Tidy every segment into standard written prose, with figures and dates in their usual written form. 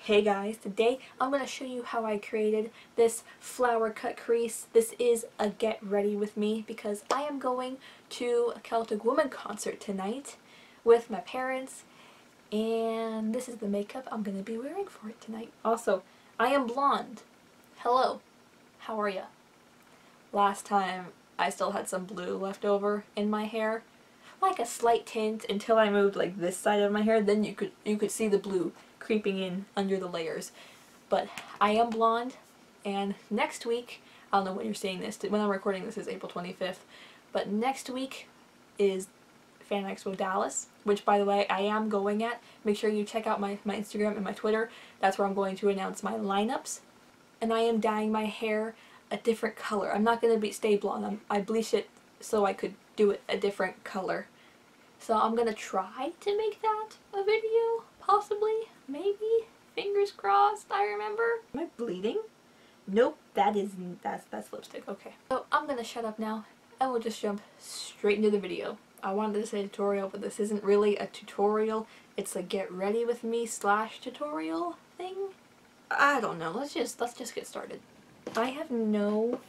Hey guys, today I'm going to show you how I created this flower cut crease. This is a get ready with me because I am going to a Celtic Woman concert tonight with my parents, and this is the makeup I'm going to be wearing for it tonight. Also, I am blonde. Hello, how are ya? Last time I still had some blue left over in my hair, like a slight tint until I moved like this side of my hair. Then you could see the blue creeping in under the layers. But I am blonde, and next week, I don't know when you're seeing this, when I'm recording this is April 25th, but next week is Fan Expo Dallas, which by the way I am going at. Make sure you check out my Instagram and my Twitter. That's where I'm going to announce my lineups. And I am dyeing my hair a different color. I'm not going to stay blonde. I bleached it so I could do it a different color. So I'm going to try to make that a video, possibly, maybe, fingers crossed, I remember. Am I bleeding? Nope, that's lipstick, okay. So I'm going to shut up now, and we'll just jump straight into the video. I wanted to say tutorial, but this isn't really a tutorial. It's a get ready with me / tutorial thing. I don't know, let's just get started. I have no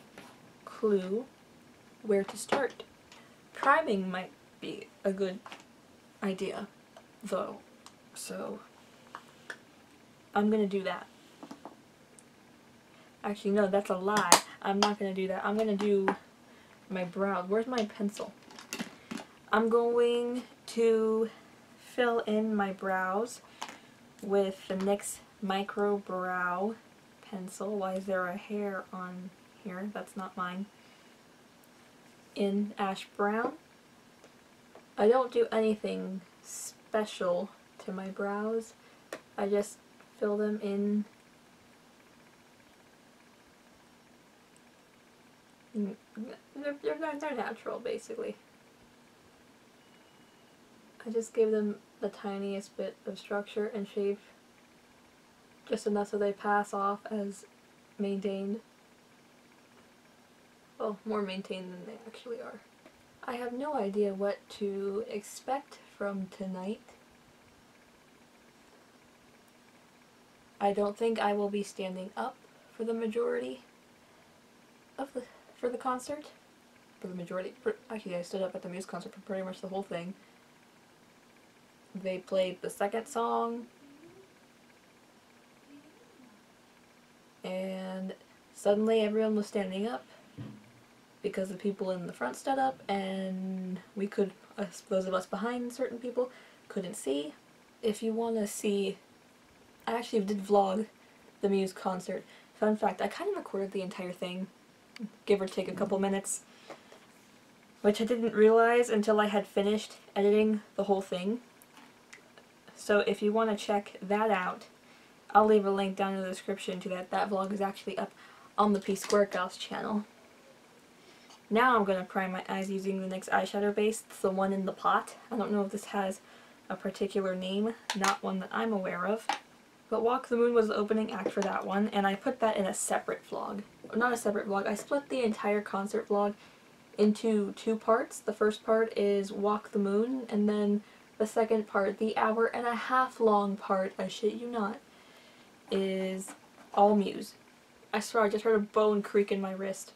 clue where to start. Priming might be a good idea, though, so I'm gonna do that. Actually, no, that's a lie. I'm not gonna do that. I'm gonna do my brows. Where's my pencil? I'm going to fill in my brows with the NYX Micro Brow Pencil. Why is there a hair on here? That's not mine. In ash brown. I don't do anything special to my brows. I just fill them in. They're natural, basically. I just gave them the tiniest bit of structure and shape, just enough so they pass off as maintained. Well, more maintained than they actually are. I have no idea what to expect from tonight. I don't think I will be standing up for the majority of the concert. Actually, I stood up at the Muse concert for pretty much the whole thing. They played the second song, and suddenly everyone was standing up because the people in the front stood up, and those of us behind certain people couldn't see. If you want to see, I actually did vlog the Muse concert. Fun fact, I kind of recorded the entire thing, give or take a couple minutes, which I didn't realize until I had finished editing the whole thing. So if you want to check that out, I'll leave a link down in the description to that. That vlog is actually up on the P Square Gauss channel. Now I'm going to prime my eyes using the NYX eyeshadow base. It's the one in the pot. I don't know if this has a particular name, not one that I'm aware of. But Walk the Moon was the opening act for that one, and I put that in a separate vlog. Not a separate vlog, I split the entire concert vlog into two parts. The first part is Walk the Moon, and then the second part, the hour-and-a-half long part, I shit you not, is all Muse. I swear I just heard a bone creak in my wrist.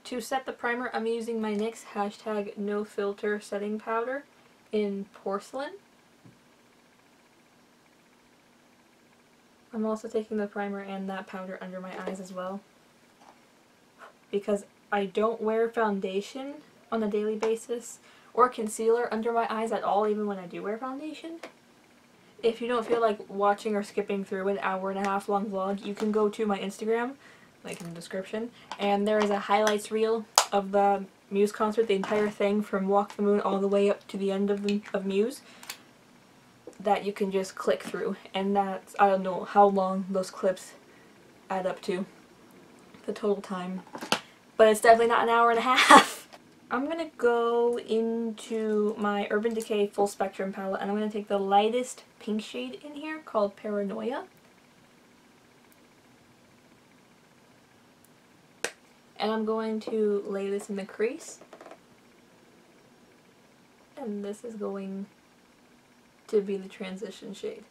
To set the primer, I'm using my NYX #NoFilter setting powder in Porcelain. I'm also taking the primer and that powder under my eyes as well, because I don't wear foundation on a daily basis or concealer under my eyes at all, even when I do wear foundation. If you don't feel like watching or skipping through an hour-and-a-half long vlog, you can go to my Instagram, link in the description, and there is a highlights reel of the Muse concert, the entire thing from Walk the Moon all the way up to the end of Muse, that you can just click through, and that's, I don't know how long those clips add up to, the total time, but it's definitely not an hour-and-a-half. I'm going to go into my Urban Decay Full Spectrum palette, and I'm going to take the lightest pink shade in here called Paranoia. And I'm going to lay this in the crease. And this is going to be the transition shade.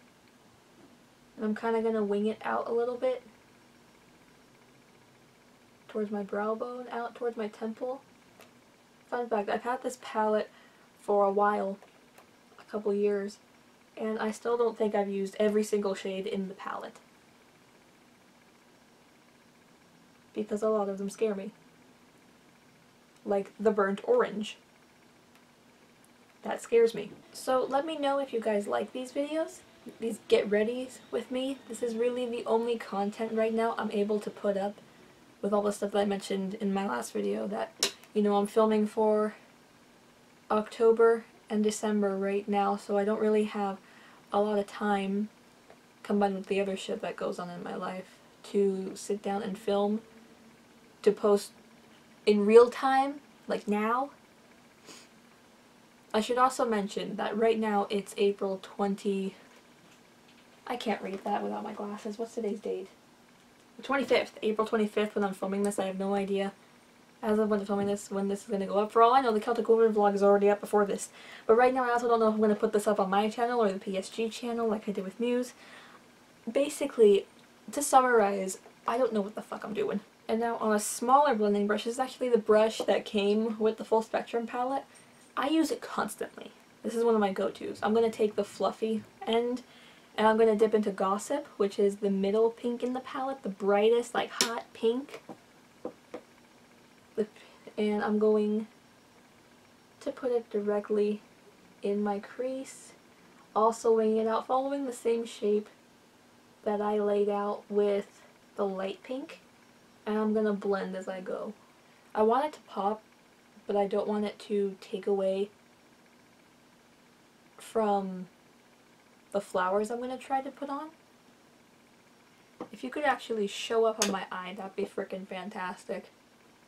And I'm kind of going to wing it out a little bit towards my brow bone, out towards my temple. Fun fact, I've had this palette for a while, a couple years, and I still don't think I've used every single shade in the palette. Because a lot of them scare me. Like the burnt orange. That scares me. So let me know if you guys like these videos, these get readies with me. This is really the only content right now I'm able to put up with all the stuff that I mentioned in my last video that, you know, I'm filming for October and December right now, so I don't really have a lot of time combined with the other shit that goes on in my life to sit down and film, to post in real time, like now. I should also mention that right now it's April 20... I can't read that without my glasses. What's today's date? The 25th. April 25th when I'm filming this. I have no idea as of when I'm filming this when this is going to go up. For all I know, the Celtic Woman vlog is already up before this. But right now I also don't know if I'm going to put this up on my channel or the PSG channel like I did with Muse. Basically, to summarize, I don't know what the fuck I'm doing. And now on a smaller blending brush, this is actually the brush that came with the Full Spectrum palette. I use it constantly. This is one of my go-tos. I'm going to take the fluffy end and I'm going to dip into Gossip, which is the middle pink in the palette, the brightest, like hot pink. And I'm going to put it directly in my crease, also winging it out, following the same shape that I laid out with the light pink. And I'm going to blend as I go. I want it to pop, but I don't want it to take away from the flowers I'm going to try to put on. If you could actually show up on my eye, that'd be freaking fantastic.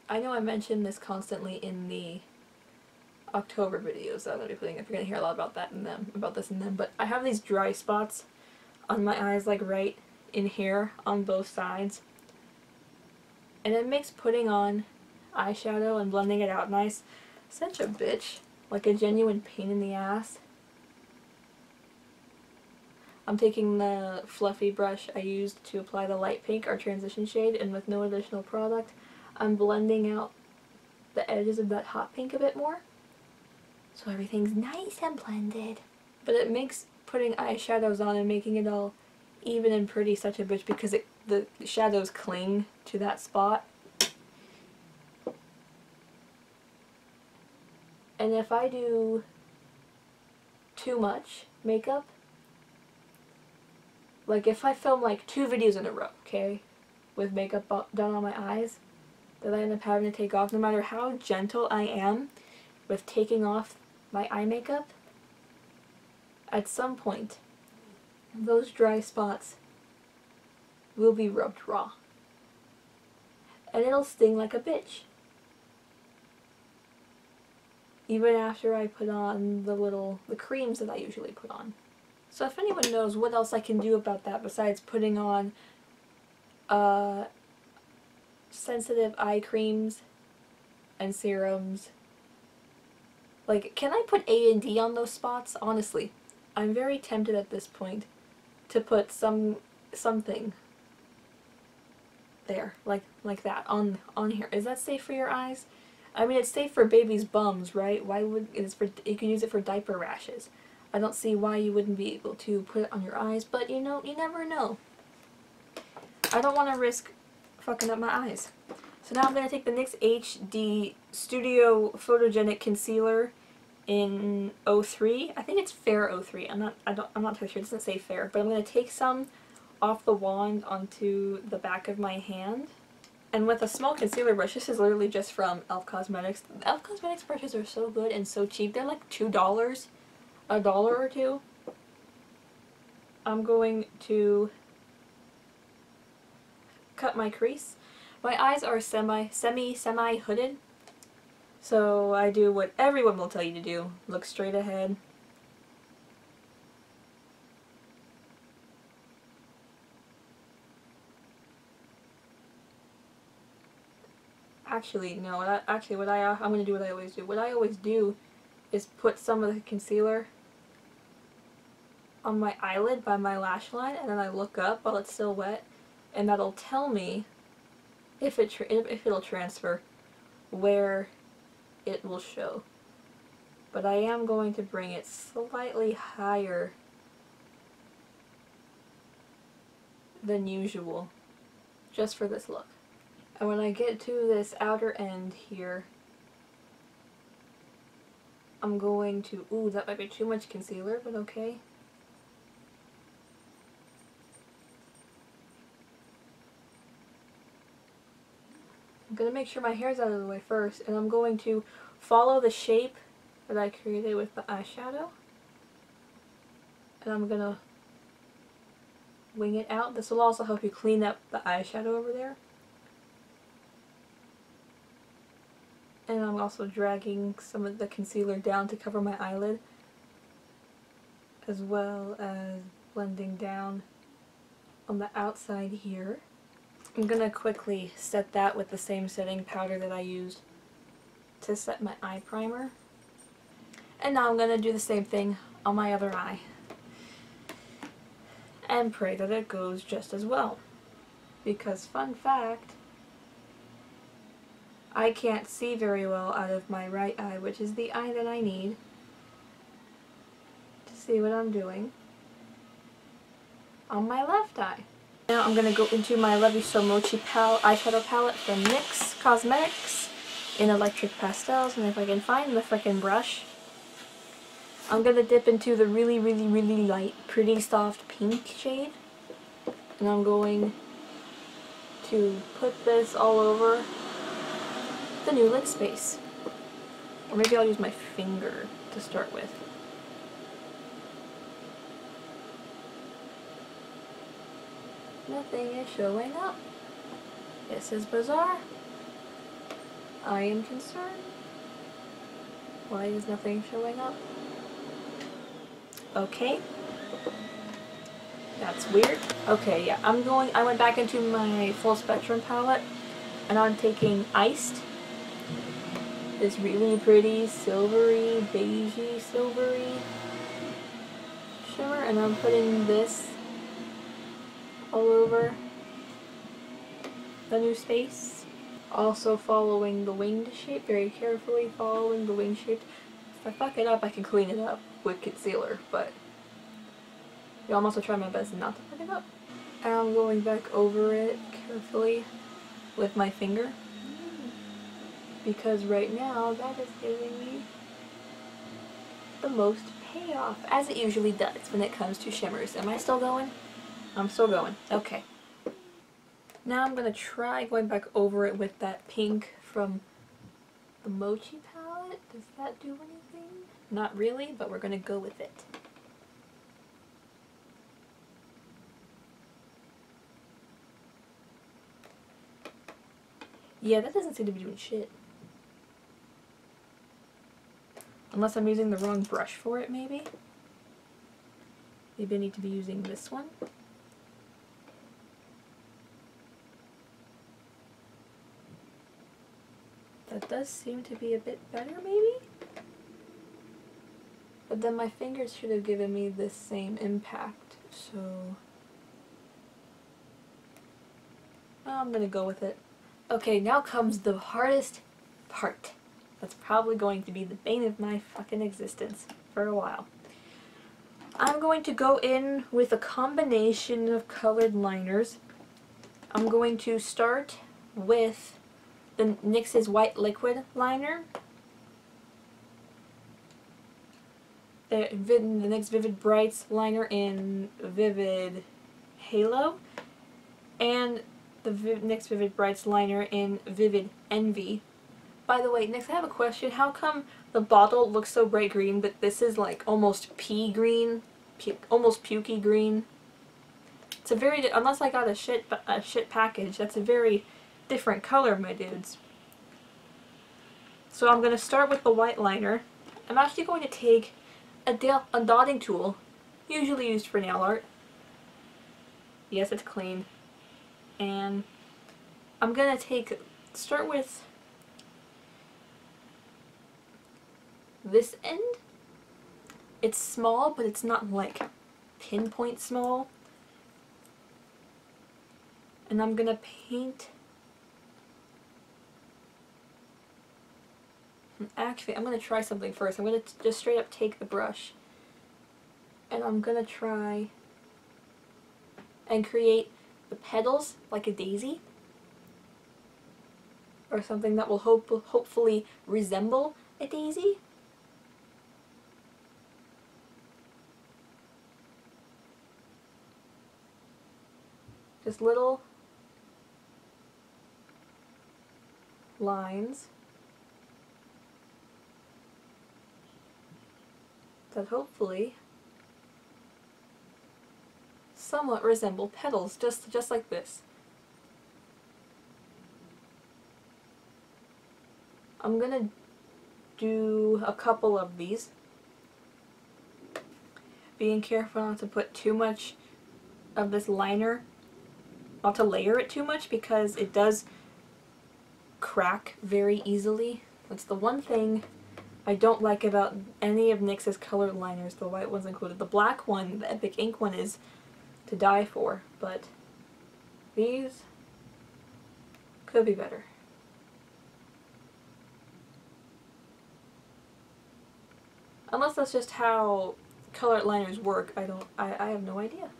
I know I mentioned this constantly in the October videos that I'm going to be putting up. You're going to hear a lot about that in them, about this in them, but I have these dry spots on my eyes, like right in here on both sides. And it makes putting on eyeshadow and blending it out nice such a bitch, like a genuine pain in the ass. I'm taking the fluffy brush I used to apply the light pink, our transition shade, and with no additional product, I'm blending out the edges of that hot pink a bit more, so everything's nice and blended. But it makes putting eyeshadows on and making it all even and pretty such a bitch because the shadows cling to that spot. And if I do too much makeup, like if I film like 2 videos in a row, okay, with makeup done on my eyes, that I end up having to take off, no matter how gentle I am with taking off my eye makeup, at some point, those dry spots will be rubbed raw. And it'll sting like a bitch. Even after I put on the creams that I usually put on. So if anyone knows what else I can do about that besides putting on sensitive eye creams and serums, like, can I put A and D on those spots? Honestly, I'm very tempted at this point to put something there, like that on here. Is that safe for your eyes? I mean, it's safe for babies' bums, right? Why would you can use it for diaper rashes. I don't see why you wouldn't be able to put it on your eyes, but you know, you never know. I don't want to risk fucking up my eyes. So now I'm going to take the NYX HD Studio Photogenic Concealer in 03. I think it's Fair 03. I'm not totally sure. It doesn't say Fair, but I'm going to take some off the wand onto the back of my hand. And with a small concealer brush, this is literally just from e.l.f. Cosmetics. The e.l.f. Cosmetics brushes are so good and so cheap. They're like $2, $1 or $2. I'm going to cut my crease. My eyes are semi-hooded. So I do what everyone will tell you to do. Look straight ahead. Actually, no. I'm going to do what I always do. What I always do is put some of the concealer on my eyelid by my lash line, and then I look up while it's still wet, and that'll tell me if it'll transfer, where it will show. But I am going to bring it slightly higher than usual, just for this look. And when I get to this outer end here, I'm going to, ooh, that might be too much concealer, but okay. I'm going to make sure my hair's out of the way first, and I'm going to follow the shape that I created with the eyeshadow. And I'm going to wing it out. This will also help you clean up the eyeshadow over there. And I'm also dragging some of the concealer down to cover my eyelid, as well as blending down on the outside here. I'm gonna quickly set that with the same setting powder that I used to set my eye primer. And now I'm gonna do the same thing on my other eye. And pray that it goes just as well. Because, fun fact, I can't see very well out of my right eye, which is the eye that I need to see what I'm doing on my left eye. Now I'm going to go into my Maleficent Mochi eyeshadow palette from NYX Cosmetics in Electric Pastels, and if I can find the frickin' brush, I'm going to dip into the really light, pretty soft pink shade, and I'm going to put this all over the new lid space. Or maybe I'll use my finger to start with. Nothing is showing up. This is bizarre. I am concerned. Why is nothing showing up? Okay. That's weird. Okay, yeah, I went back into my Full Spectrum palette, and I'm taking Iced. This really pretty silvery, beigey, silvery shimmer, and I'm putting this all over the new space. Also following the winged shape, very carefully following the wing shape. If I fuck it up, I can clean it up with concealer, but I'm also trying my best not to fuck it up. And I'm going back over it carefully with my finger, because right now that is giving me the most payoff, as it usually does when it comes to shimmers. Am I still going? I'm still going. Okay. Now I'm going to try going back over it with that pink from the Mochi palette. Does that do anything? Not really, but we're going to go with it. Yeah, that doesn't seem to be doing shit. Unless I'm using the wrong brush for it, maybe? Maybe I need to be using this one. That does seem to be a bit better, maybe? But then my fingers should have given me this same impact, so I'm gonna go with it. Okay, now comes the hardest part. That's probably going to be the bane of my fucking existence for a while. I'm going to go in with a combination of colored liners. I'm going to start with the NYX's White Liquid liner, the NYX Vivid Brights liner in Vivid Halo, and the NYX Vivid Brights liner in Vivid Envy. By the way, NYX, I have a question. How come the bottle looks so bright green, but this is like almost pea green, almost pukey green? It's a very, unless I got a shit package, that's a very different color, my dudes. So I'm going to start with the white liner. I'm actually going to take a dotting tool, usually used for nail art. Yes, it's clean. And I'm going to start with this end. It's small, but it's not like pinpoint small. And I'm gonna paint. Actually, I'm gonna try something first. I'm gonna just straight up take the brush and I'm gonna try and create the petals like a daisy, or something that will hopefully resemble a daisy. Just little lines that hopefully somewhat resemble petals, just like this. I'm gonna do a couple of these, being careful not to put too much of this liner, not to layer it too much, because it does crack very easily. That's the one thing I don't like about any of NYX's colored liners, the white ones included. The black one, the Epic Ink one, is to die for, but these could be better. Unless that's just how colored liners work, I have no idea.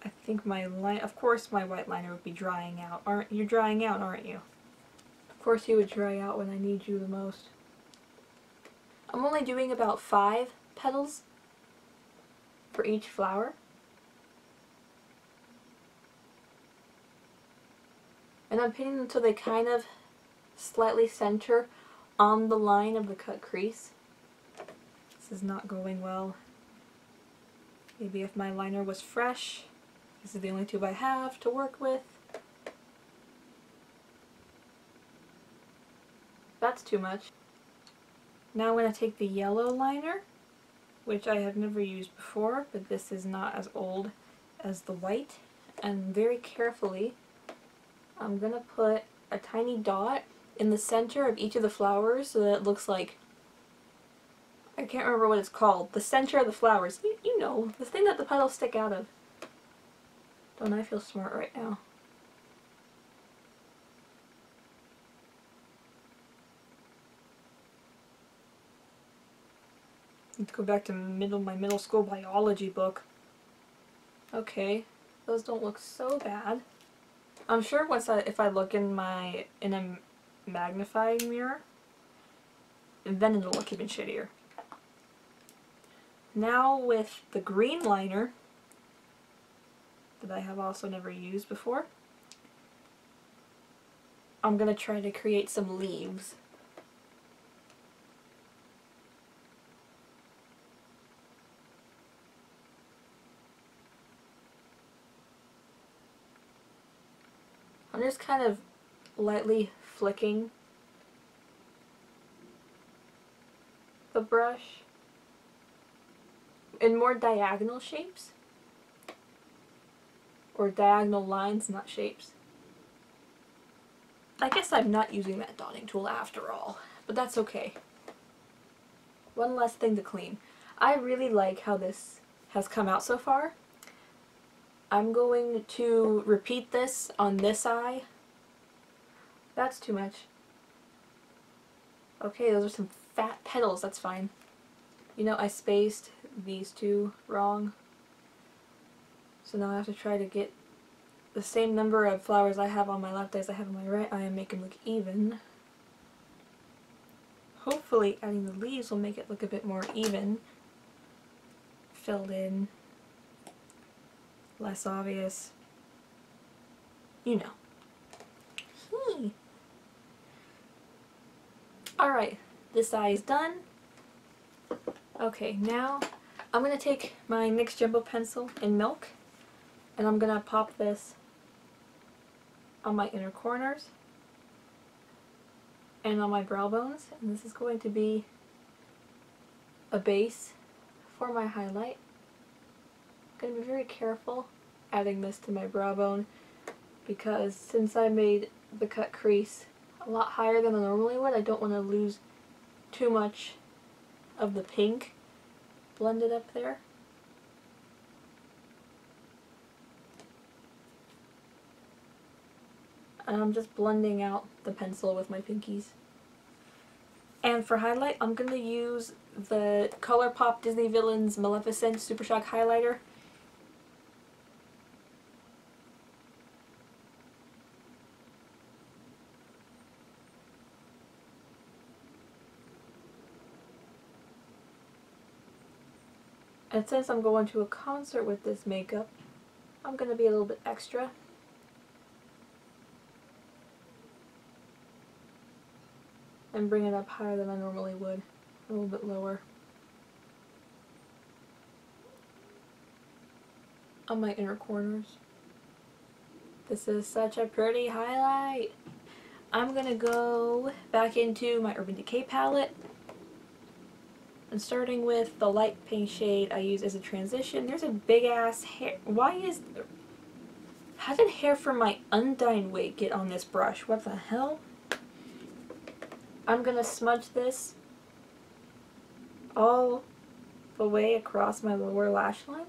I think my line, of course my white liner would be drying out. Aren't you drying out, aren't you? Of course you would dry out when I need you the most. I'm only doing about 5 petals for each flower. And I'm painting them until they kind of slightly center on the line of the cut crease. This is not going well. Maybe if my liner was fresh. This is the only tube I have to work with. That's too much. Now I'm going to take the yellow liner, which I have never used before, but this is not as old as the white, and very carefully I'm going to put a tiny dot in the center of each of the flowers so that it looks like, I can't remember what it's called, the center of the flowers. You know, the thing that the petals stick out of. Don't I feel smart right now? Let's go back to my middle school biology book. Okay, those don't look so bad. I'm sure if I look in a magnifying mirror, then it'll look even shittier. Now with the green liner that I have also never used before, I'm gonna try to create some leaves. I'm just kind of lightly flicking the brush in more diagonal shapes, or diagonal lines, not shapes. I guess I'm not using that dotting tool after all, but that's okay. One less thing to clean. I really like how this has come out so far. I'm going to repeat this on this eye. That's too much. Okay, those are some fat petals, that's fine. You know, I spaced these two wrong. So now I have to try to get the same number of flowers I have on my left eye as I have on my right eye and make them look even. Hopefully adding the leaves will make it look a bit more even. Filled in. Less obvious. You know. Alright, this eye is done. Okay, now I'm going to take my NYX Jumbo pencil in Milk, and I'm going to pop this on my inner corners and on my brow bones, and this is going to be a base for my highlight. I'm going to be very careful adding this to my brow bone, because since I made the cut crease a lot higher than I normally would, I don't want to lose too much of the pink blended up there. And I'm just blending out the pencil with my pinkies. And for highlight, I'm going to use the Colourpop Disney Villains Maleficent Super Shock Highlighter. And since I'm going to a concert with this makeup, I'm going to be a little bit extra. And bring it up higher than I normally would. A little bit lower. On my inner corners. This is such a pretty highlight. I'm going to go back into my Urban Decay palette. And starting with the light pink shade I use as a transition. There's a big ass hair. How did hair from my Undyne wig get on this brush? What the hell? I'm gonna smudge this all the way across my lower lash line.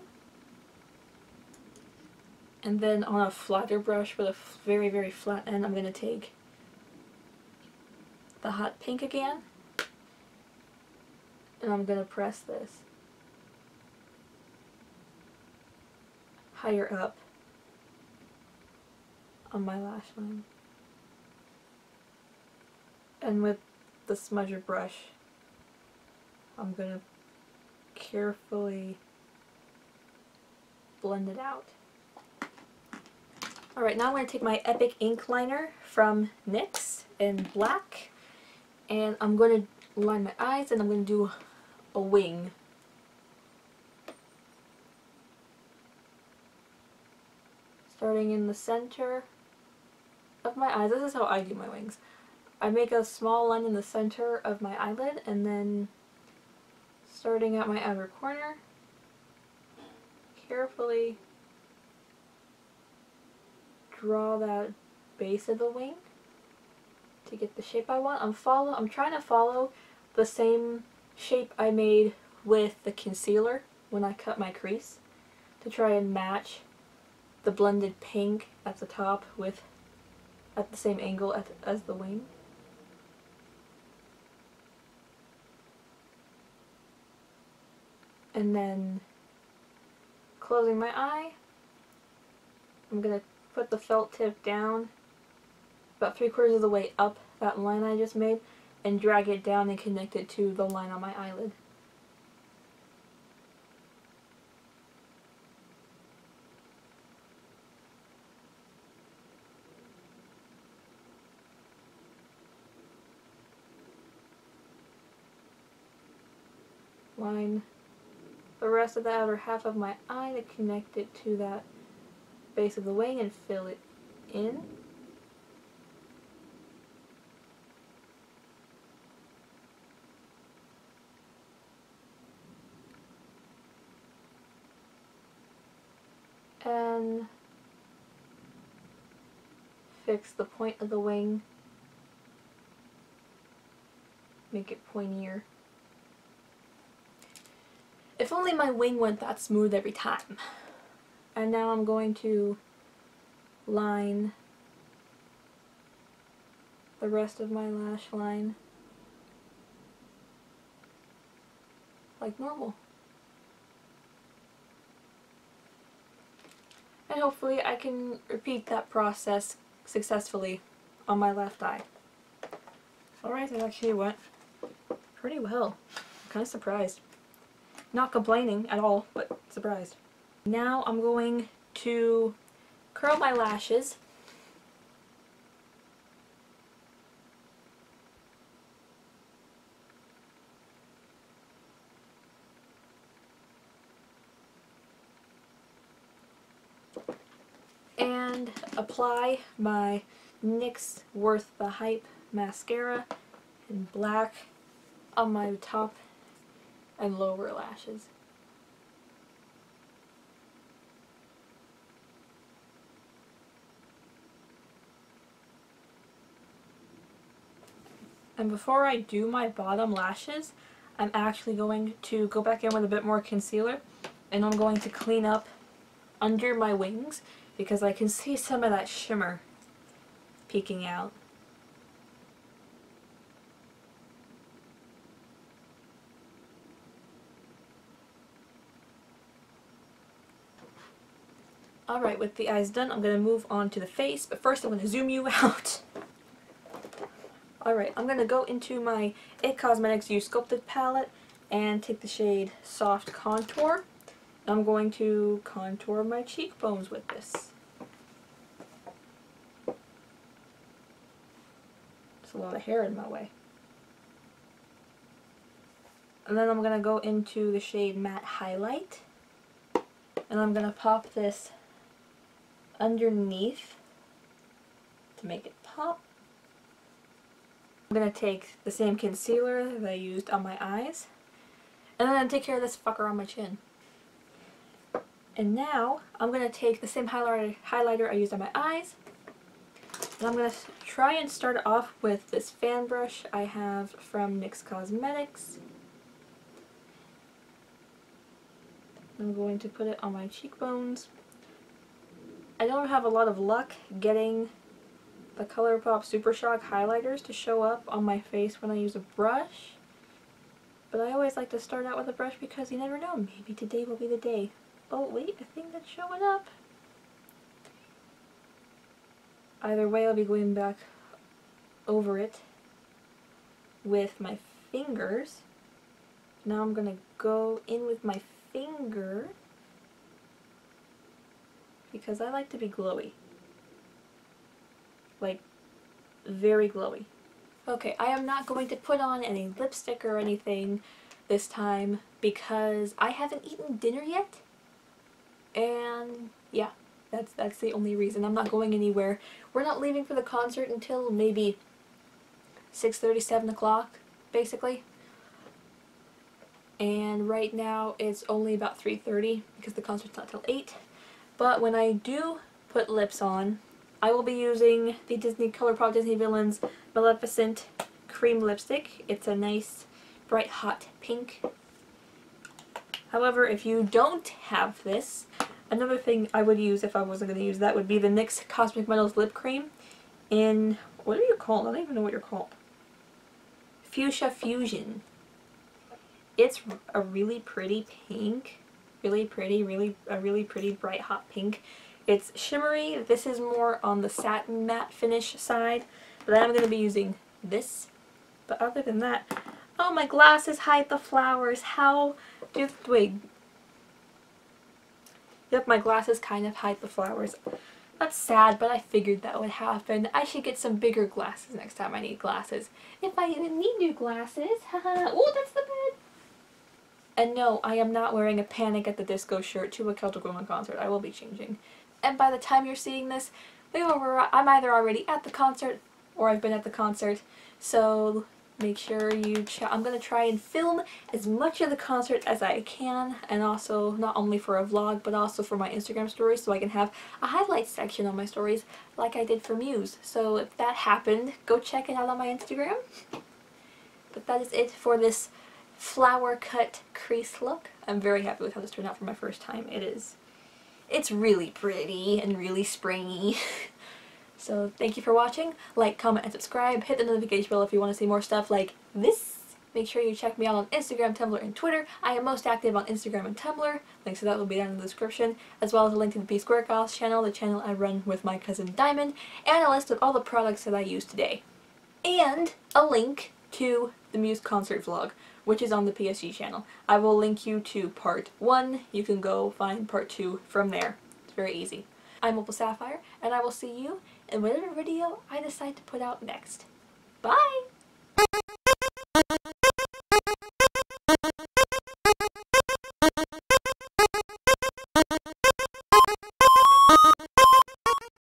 And then on a flatter brush with a very, very flat end, I'm gonna take the hot pink again. And I'm gonna press this higher up on my lash line. And with the smudger brush, I'm gonna carefully blend it out. Alright, now I'm going to take my Epic Ink liner from NYX in black, and I'm going to line my eyes, and I'm going to do a wing. Starting in the center of my eyes. This is how I do my wings. I make a small line in the center of my eyelid, and then starting at my outer corner, carefully draw that base of the wing to get the shape I want. I'm trying to follow the same shape I made with the concealer when I cut my crease, to try and match the blended pink at the top with at the same angle as the wing. And then closing my eye, I'm going to put the felt tip down about 3/4 of the way up that line I just made and drag it down and connect it to the line on my eyelid. Line the rest of the outer half of my eye to connect it to that base of the wing and fill it in. And fix the point of the wing. Make it pointier. If only my wing went that smooth every time. And now I'm going to line the rest of my lash line like normal. And hopefully I can repeat that process successfully on my left eye. Alright, that actually went pretty well. I'm kind of surprised. Not complaining at all, but surprised. Now I'm going to curl my lashes. And apply my NYX Worth The Hype mascara in black on my top and lower lashes. And before I do my bottom lashes, I'm actually going to go back in with a bit more concealer, and I'm going to clean up under my wings because I can see some of that shimmer peeking out. Alright, with the eyes done, I'm going to move on to the face, but first I'm going to zoom you out. Alright, I'm going to go into my IT Cosmetics You Sculpted palette and take the shade Soft Contour. I'm going to contour my cheekbones with this. There's a lot of hair in my way. And then I'm going to go into the shade Matte Highlihght. And I'm going to pop this underneath to make it pop. I'm going to take the same concealer that I used on my eyes. And then I'm going to take care of this fucker on my chin. And now I'm going to take the same highlighter I used on my eyes. And I'm going to try and start it off with this fan brush I have from NYX Cosmetics. I'm going to put it on my cheekbones. I don't have a lot of luck getting the Colourpop Super Shock highlighters to show up on my face when I use a brush. But I always like to start out with a brush because you never know, maybe today will be the day. Oh wait, I think that's showing up. Either way, I'll be going back over it with my fingers. Now I'm going to go in with my finger because I like to be glowy. Like, very glowy. Okay, I am not going to put on any lipstick or anything this time because I haven't eaten dinner yet. And yeah, that's the only reason. I'm not going anywhere. We're not leaving for the concert until maybe 6:30, 7 o'clock, basically. And right now it's only about 3:30 because the concert's not till 8. But when I do put lips on, I will be using the Colourpop Disney Villains Maleficent cream lipstick. It's a nice bright hot pink. However, if you don't have this, another thing I would use if I wasn't going to use that would be the NYX Cosmic Metals lip cream in, what are you called? I don't even know what you're called. Fuchsia Fusion. It's a really pretty pink. Really pretty, a really pretty bright hot pink. It's shimmery. This is more on the satin matte finish side, but I'm going to be using this. But other than that, oh, my glasses hide the flowers. How do wait? Yep, my glasses kind of hide the flowers. That's sad, but I figured that would happen. I should get some bigger glasses next time I need glasses. If I even need new glasses. Haha. Oh, that's the bed. And no, I am not wearing a Panic at the Disco shirt to a Celtic Woman concert. I will be changing. And by the time you're seeing this, I'm either already at the concert or I've been at the concert. So make sure you check. I'm going to try and film as much of the concert as I can, and also not only for a vlog but also for my Instagram stories, so I can have a highlights section on my stories like I did for Muse. So if that happened, go check it out on my Instagram. But that is it for this flower cut crease look. I'm very happy with how this turned out for my first time. It's really pretty and really springy. So thank you for watching. Like, comment, and subscribe. Hit the notification bell if you want to see more stuff like this. Make sure you check me out on Instagram, Tumblr, and Twitter. I am most active on Instagram and Tumblr. Links to that will be down in the description, as well as a link to the P Square Goss channel, the channel I run with my cousin Diamond, and a list of all the products that I used today. And a link to the Muse concert vlog, which is on the PSG channel. I will link you to part 1. You can go find part 2 from there. It's very easy. I'm Opal Sapphire, and I will see you in whatever video I decide to put out next. Bye!